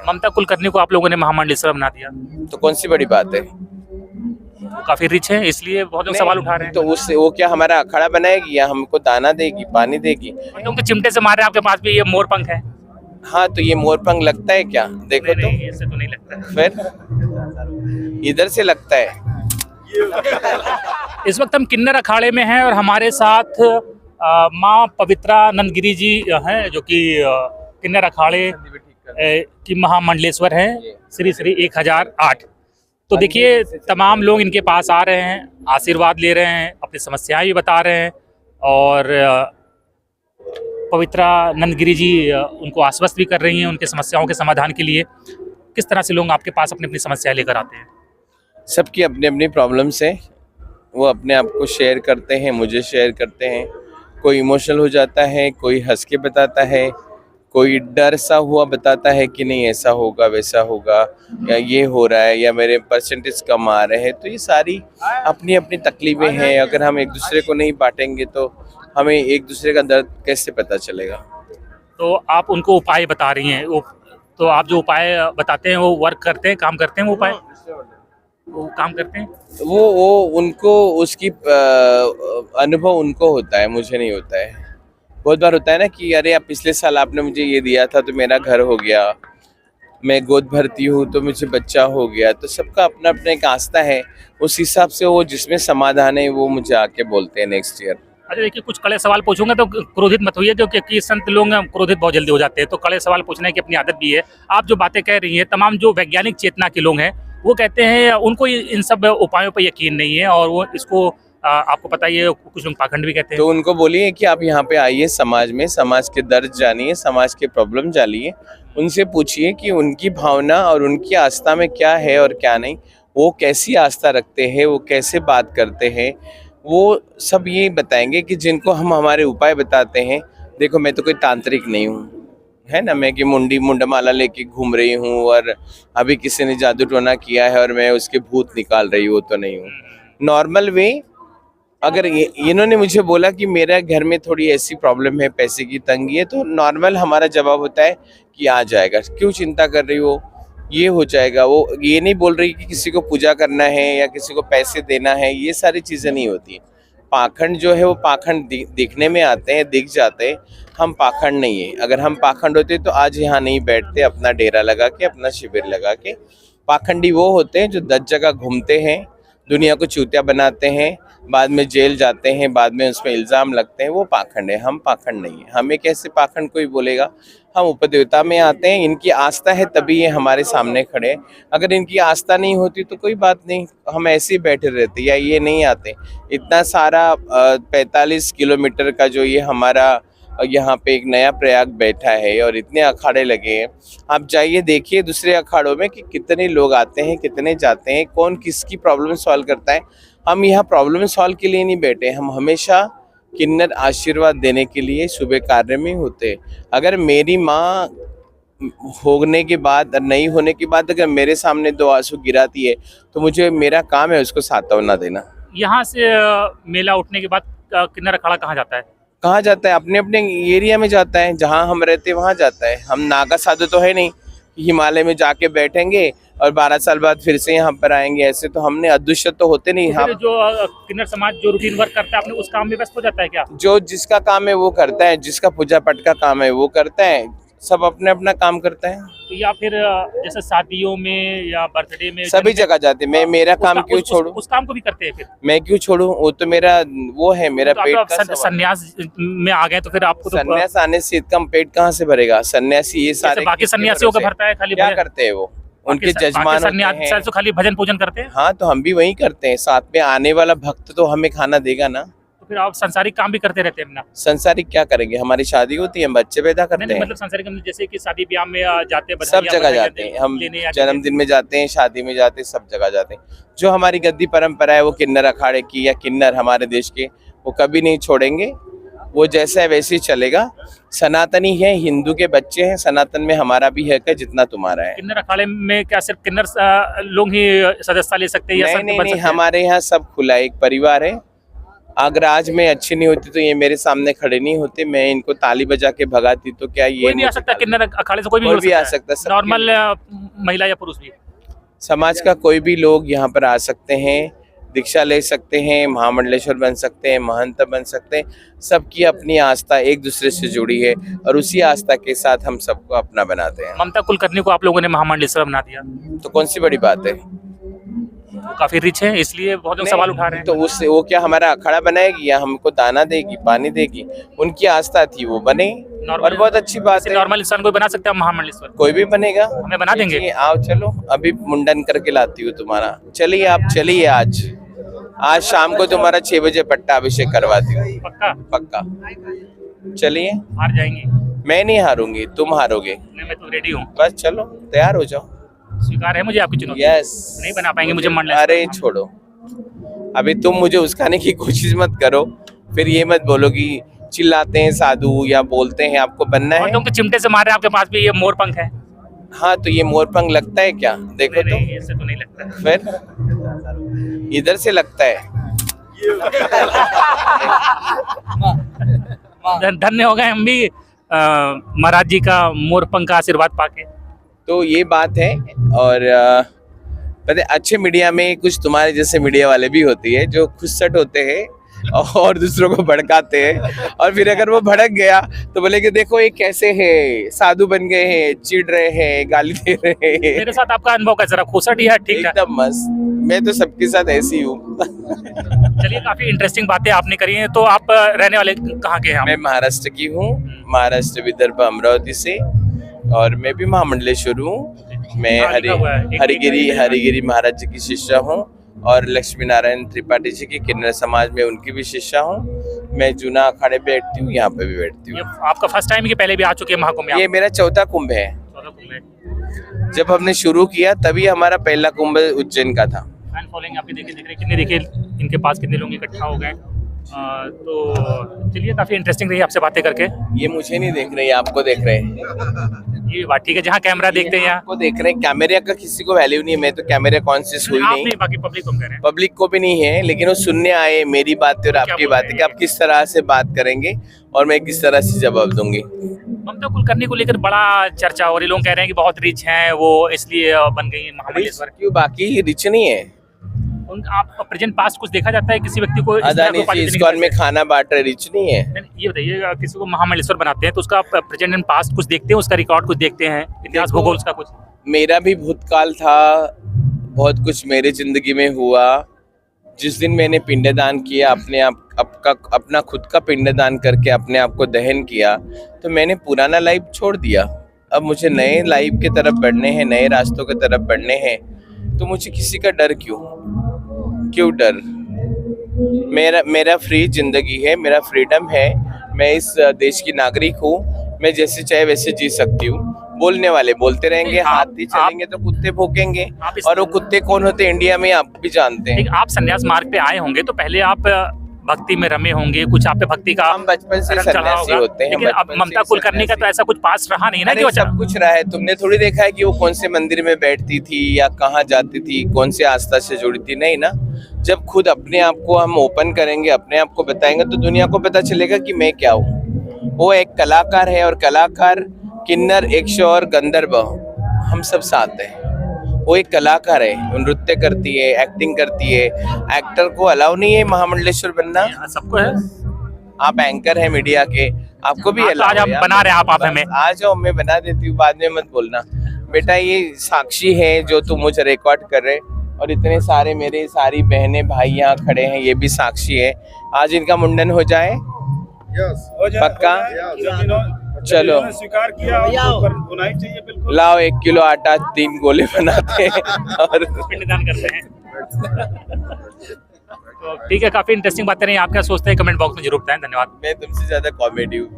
ममता कुलकर्णी को आप लोगों ने महामंडलेश्वर बना दिया, तो कौन सी बड़ी बात है? वो काफी रिच है इसलिए बहुत लोग सवाल उठा रहे हैं। तो उससे वो क्या हमारा अखाड़ा बनाएगी या हमको दाना देगी, पानी देगी? और लोग तो चिमटे से मार रहे हैं, आपके पास भी ये मोर पंख है। हाँ, तो ये मोर पंख लगता है क्या? देखो तो नहीं, इससे तो नहीं लगता। फिर इधर से लगता है। इस वक्त हम किन्नर अखाड़े में हैं और हमारे साथ माँ पवित्रा नंदगिरी जी हैं, जो कि किन्नर अखाड़े की महामंडलेश्वर हैं, श्री श्री 1008। तो देखिए, तमाम लोग इनके पास आ रहे हैं, आशीर्वाद ले रहे हैं, अपनी समस्याएं भी बता रहे हैं और पवित्रा नंदगिरी जी उनको आश्वस्त भी कर रही हैं उनके समस्याओं के समाधान के लिए। किस तरह से लोग आपके पास अपनी अपनी समस्याएं लेकर आते हैं? सबकी अपनी अपनी प्रॉब्लम्स है, वो अपने आप को शेयर करते हैं, मुझे शेयर करते हैं। कोई इमोशनल हो जाता है, कोई हंस के बताता है, कोई डर सा हुआ बताता है कि नहीं ऐसा होगा वैसा होगा, या ये हो रहा है, या मेरे परसेंटेज कम आ रहे हैं। तो ये सारी अपनी अपनी तकलीफें हैं। अगर हम एक दूसरे को नहीं बांटेंगे तो हमें एक दूसरे का दर्द कैसे पता चलेगा? तो आप उनको उपाय बता रही हैं, तो आप जो उपाय बताते हैं वो वर्क करते हैं, काम करते हैं? वो उपाय वो काम करते हैं? वो उनको उसकी अनुभव उनको होता है, मुझे नहीं होता है। बहुत बार होता है ना कि अरे अब पिछले साल आपने मुझे ये दिया था तो मेरा घर हो गया, मैं गोद भरती हूँ तो मुझे बच्चा हो गया। तो सबका अपना अपना एक आस्था है, उस हिसाब से वो जिसमें समाधान है वो मुझे आके बोलते हैं नेक्स्ट ईयर। अच्छा देखिए, कुछ कड़े सवाल पूछूंगा तो क्रोधित मत होइए, क्योंकि संत लोग क्रोधित बहुत जल्दी हो जाते हैं, तो कड़े सवाल पूछने की अपनी आदत भी है। आप जो बातें कह रही हैं, तमाम जो वैज्ञानिक चेतना के लोग हैं वो कहते हैं उनको इन सब उपायों पर यकीन नहीं है और वो इसको आपको पता ही है, कुछ लोग पाखंड भी कहते हैं। तो उनको बोलिए कि आप यहाँ पे आइए, समाज में समाज के दर्द जानिए, समाज के प्रॉब्लम जानिए, उनसे पूछिए कि उनकी भावना और उनकी आस्था में क्या है और क्या नहीं, वो कैसी आस्था रखते हैं, वो कैसे बात करते हैं, वो सब ये बताएंगे कि जिनको हम हमारे उपाय बताते हैं। देखो, मैं तो कोई तांत्रिक नहीं हूँ, है ना, मैं कि मुंडमाला लेके घूम रही हूँ और अभी किसी ने जादू टोना किया है और मैं उसके भूत निकाल रही हूँ, तो नहीं हूँ। नॉर्मल वे, अगर इन्होंने मुझे बोला कि मेरा घर में थोड़ी ऐसी प्रॉब्लम है, पैसे की तंगी है, तो नॉर्मल हमारा जवाब होता है कि आ जाएगा, क्यों चिंता कर रही हो, ये हो जाएगा। वो ये नहीं बोल रही कि किसी को पूजा करना है या किसी को पैसे देना है, ये सारी चीज़ें नहीं होती। पाखंड जो है वो पाखंड दिखने में आते हैं, दिख जाते हैं। हम पाखंड नहीं है। अगर हम पाखंड होते तो आज यहाँ नहीं बैठते, अपना डेरा लगा के, अपना शिविर लगा के। पाखंडी वो होते हैं जो 10 जगह घूमते हैं, दुनिया को चूतिया बनाते हैं, बाद में जेल जाते हैं, बाद में उस पर इल्ज़ाम लगते हैं, वो पाखंड है। हम पाखंड नहीं है। हमें कैसे पाखंड कोई बोलेगा? हम उपदेवता में आते हैं, इनकी आस्था है तभी ये हमारे सामने खड़े हैं। अगर इनकी आस्था नहीं होती तो कोई बात नहीं, हम ऐसे ही बैठे रहते या ये नहीं आते। इतना सारा 45 किलोमीटर का जो ये हमारा यहाँ पे एक नया प्रयाग बैठा है और इतने अखाड़े लगे हैं। आप जाइए, देखिए दूसरे अखाड़ों में कि कितने लोग आते हैं, कितने जाते हैं, कौन किसकी प्रॉब्लम सॉल्व करता है। हम यहाँ प्रॉब्लम सॉल्व के लिए नहीं बैठे, हम हमेशा किन्नर आशीर्वाद देने के लिए शुभ कार्य में होते। अगर मेरी माँ होने के बाद, नहीं होने के बाद अगर मेरे सामने 2 आंसू गिराती है तो मुझे, मेरा काम है उसको सांत्वना देना। यहाँ से मेला उठने के बाद किन्नर अखाड़ा कहाँ जाता है? कहाँ जाता है? अपने अपने एरिया में जाता है, जहाँ हम रहते हैं वहाँ जाता है। हम नागा साधु तो है नहीं कि हिमालय में जाके बैठेंगे और 12 साल बाद फिर से यहाँ पर आएंगे। ऐसे तो हमने अदृश्य तो होते नहीं। तो जो किन्नर समाज जो रूटीन वर्क करता है, अपने उस काम में व्यस्त हो जाता है क्या? जो जिसका काम है वो करता है, जिसका पूजा पाठ का काम है वो करता है, सब अपने अपना काम करता है। तो या फिर जैसे शादियों में या बर्थडे में सभी जगह जाते हैं। मैं मेरा काम क्यों छोड़ूं? उस काम को भी करते हैं फिर? मैं क्यों छोड़ूं? वो तो मेरा वो है, मेरा तो पेट आप का संन्यास में आ गए तो फिर आपको तो संन्यास आने से कम पेट कहाँ से भरेगा? सन्यासी ये सारे बाकी सन्यासियों का भरता है, खाली क्या करते हैं वो? उनके जजमान होते हैं। तो खाली भजन पूजन करते हैं। हाँ, तो हम भी वही करते हैं। साथ में आने वाला भक्त तो हमें खाना देगा ना। तो फिर आप संसारिक काम भी करते रहते हैं अपना? संसारिक क्या करेंगे? हमारी शादी होती है, हम बच्चे पैदा करते हैं। मतलब संसारिक जैसे कि शादी ब्याह में जाते हैं, सब जगह जाते हैं हम, जन्मदिन में जाते हैं, शादी में जाते हैं, सब जगह जाते हैं। जो हमारी गद्दी परंपरा है वो किन्नर अखाड़े की या किन्नर हमारे देश के, वो कभी नहीं छोड़ेंगे। वो जैसा है वैसे ही चलेगा। सनातनी है, हिंदू के बच्चे हैं, सनातन में हमारा भी है जितना तुम्हारा है। किन्नर अखाड़े में क्या सिर्फ किन्नर लोग ही सदस्यता ले सकते हैं या नहीं, हमारे यहाँ सब खुला, एक परिवार है। अगर आज मैं अच्छी नहीं होती तो ये मेरे सामने खड़े नहीं होते, मैं इनको ताली बजा के भगाती तो क्या ये कोई भी आ सकता है किन्नर अखाड़े से, कोई भी आ सकता है। नॉर्मल महिला या पुरुष भी, समाज का कोई भी लोग यहाँ पर आ सकते हैं, दीक्षा ले सकते हैं, महामंडलेश्वर बन सकते हैं, महंत बन सकते हैं। सबकी अपनी आस्था एक दूसरे से जुड़ी है और उसी आस्था के साथ हम सबको अपना बनाते हैं। ममता कुलकर्णी को आप लोगों ने महामंडलेश्वर बना दिया, तो कौन सी बड़ी बात है? वो काफी रिच है, इसलिए बहुत लोग सवाल उठा रहे हैं। तो उससे वो क्या हमारा अखाड़ा बनाएगी या हमको दाना देगी, पानी देगी? उनकी आस्था थी, वो बने और बहुत अच्छी बात है। नॉर्मल इंसान कोई बना सकता है महामंडलेश्वर? कोई भी बनेगा, हमें बना देंगे। आओ चलो, अभी मुंडन करके लाती हूँ तुम्हारा। चलिए आप चलिए, आज शाम को तुम्हारा 6 बजे पट्टा अभिषेक करवाती हूँ। पक्का? पक्का। चलिए। हार जाएंगे? मैं नहीं हारूंगी, तुम हारोगे। मैं तो रेडी हूँ। बस चलो, तैयार हो जाओ। स्वीकार है मुझे आपकी चुनौती? यस। नहीं बना पाएंगे मुझे मंडलेश्वर? अरे छोड़ो, अभी तुम मुझे उस्काने की कोशिश मत करो, फिर ये मत बोलो कि चिल्लाते हैं साधु या बोलते हैं आपको बनना है। तुम तो चिमटे से मार रहे हैं, आपके पास भी ये मोर पंख है। हाँ, तो ये मोर पंख लगता है क्या? देखो तो। नहीं, इससे तो नहीं लगता। फिर इधर से लगता है। धन्य हो गए हम भी महाराज जी का मोर पंख का आशीर्वाद पाके। तो ये बात है। और पता है, अच्छे मीडिया में कुछ तुम्हारे जैसे मीडिया वाले भी होती है जो खुदसट होते हैं और दूसरों को भड़काते हैं, और फिर अगर वो भड़क गया तो बोले कि देखो ये कैसे है, साधु बन गए हैं, चिढ़ रहे हैं, गाली दे रहे हैं। मेरे साथ आपका अनुभव कैसा रहा? खुसट ही है? ठीक है, एकदम मस्त। मैं तो सबके साथ ऐसी हूँ। चलिए, काफी इंटरेस्टिंग बातें आपने करी हैं। तो आप रहने वाले कहाँ के हैं? मैं महाराष्ट्र की हूँ, महाराष्ट्र विदर्भ अमरावती से, और मैं भी महामंडलेश्वर हूँ। मैं हरिगिरी महाराज जी की शिष्य हूँ और लक्ष्मी नारायण त्रिपाठी जी की किन्नर समाज में उनकी भी शिष्य हूँ। मैं जूना अखाड़े पे बैठती हूँ, यहाँ पे भी बैठती हूँ। आपका फर्स्ट टाइम कि पहले भी आ चुके हैं महाकुंभ? ये मेरा चौथा कुंभ है। जब हमने शुरू किया तभी हमारा पहला कुंभ उज्जैन का था। फैन फॉलोइंग आपके देख रहे कितने, देखिए इनके पास कितने लोग इकट्ठा हो गए। तो चलिए, काफी इंटरेस्टिंग रही आपसे बातें करके। ये मुझे नहीं देख रहे, आपको देख रहे हैं। ये बात ठीक है, जहाँ कैमरा देखते हैं यहाँ को देख रहे हैं। कैमरे का किसी को वैल्यू नहीं है, मैं तो कैमरा कॉन्शियस हुई नहीं। बाकी पब्लिक को कह रहे हैं, पब्लिक को भी नहीं है, लेकिन वो सुनने आए मेरी बातें और आपकी बातें कि आप किस तरह से बात करेंगे और मैं किस तरह से जवाब दूंगी। ममता कुलकर्णी को लेकर बड़ा चर्चा हो रही, लोग कह रहे हैं कि बहुत रिच हैं वो, इसलिए बन गई महामंडलेश्वर। क्यों? बाकी रिच नहीं है। आप प्रेजेंट पास्ट कुछ देखा जाता है किसी व्यक्ति को? अदानी जी इस्कॉन में खाना बांट रहे, रिच नहीं है। ये बताइए, किसी को महामंडलेश्वर बनाते हैं तो उसका प्रेजेंट एंड पास्ट कुछ देखते हैं, उसका रिकॉर्ड कुछ देखते हैं, इतिहास भूगोल उसका कुछ? मेरा भी भूतकाल था, बहुत कुछ मेरे जिंदगी में हुआ। जिस दिन मैंने पिंडदान किया, अपना खुद का पिंडदान करके अपने आप को दहन किया, तो मैंने पुराना लाइफ छोड़ दिया। अब मुझे नए लाइफ की तरफ बढ़ने हैं, नए रास्तों की तरफ बढ़ने हैं। तो मुझे किसी का डर क्यों डर? मेरा फ्री जिंदगी है, मेरा फ्रीडम है। मैं इस देश की नागरिक हूँ, मैं जैसे चाहे वैसे जी सकती हूँ। बोलने वाले बोलते रहेंगे, हाथी चलेंगे तो कुत्ते भौंकेंगे, और वो कुत्ते कौन होते हैं इंडिया में आप भी जानते हैं। आप संन्यास मार्ग पे आए होंगे तो पहले आप भक्ति में रमे होंगे, कुछ आप पे भक्ति का हम बचपन से सन्यासी होते हैं। लेकिन अब ममता कुलकर्णी का तो ऐसा कुछ पास रहा नहीं ना कि सब कुछ रहा है। तुमने थोड़ी देखा है कि वो कौन से मंदिर में बैठती थी या कहाँ जाती थी, कौन से आस्था से जुड़ी थी? नहीं ना। जब खुद अपने आप को हम ओपन करेंगे, अपने आप को बताएंगे, तो दुनिया को पता चलेगा कि मैं क्या हूँ। वो एक कलाकार है, और कलाकार किन्नर, यक्ष और गंधर्व हम सब साथ हैं। वो एक कलाकार है, नृत्य करती है, एक्टिंग करती है। एक्टर को अलाउ नहीं है महामंडलेश्वर बनना, सबको है। आप एंकर हैं मीडिया के, आपको भी अलाउ है। आप बना रहे हैं, आप हमें आ जाओ, मैं बना देती हूँ, बाद में मत बोलना बेटा। ये साक्षी है जो तुम मुझे रिकॉर्ड कर रहे, और इतने सारे मेरे सारी बहनें भाई यहाँ खड़े हैं, ये भी साक्षी है। आज इनका मुंडन हो जाए, पक्का? चलो स्वीकार किया, होना ही चाहिए बिल्कुल। लाओ 1 किलो आटा, 3 गोले बनाते हैं और पिंडदान करते हैं। तो ठीक है, काफी इंटरेस्टिंग बातें रही। आप क्या सोचते हैं कमेंट बॉक्स में जरूर बताएं। धन्यवाद। मैं तुमसे ज्यादा कॉमेडी हूँ।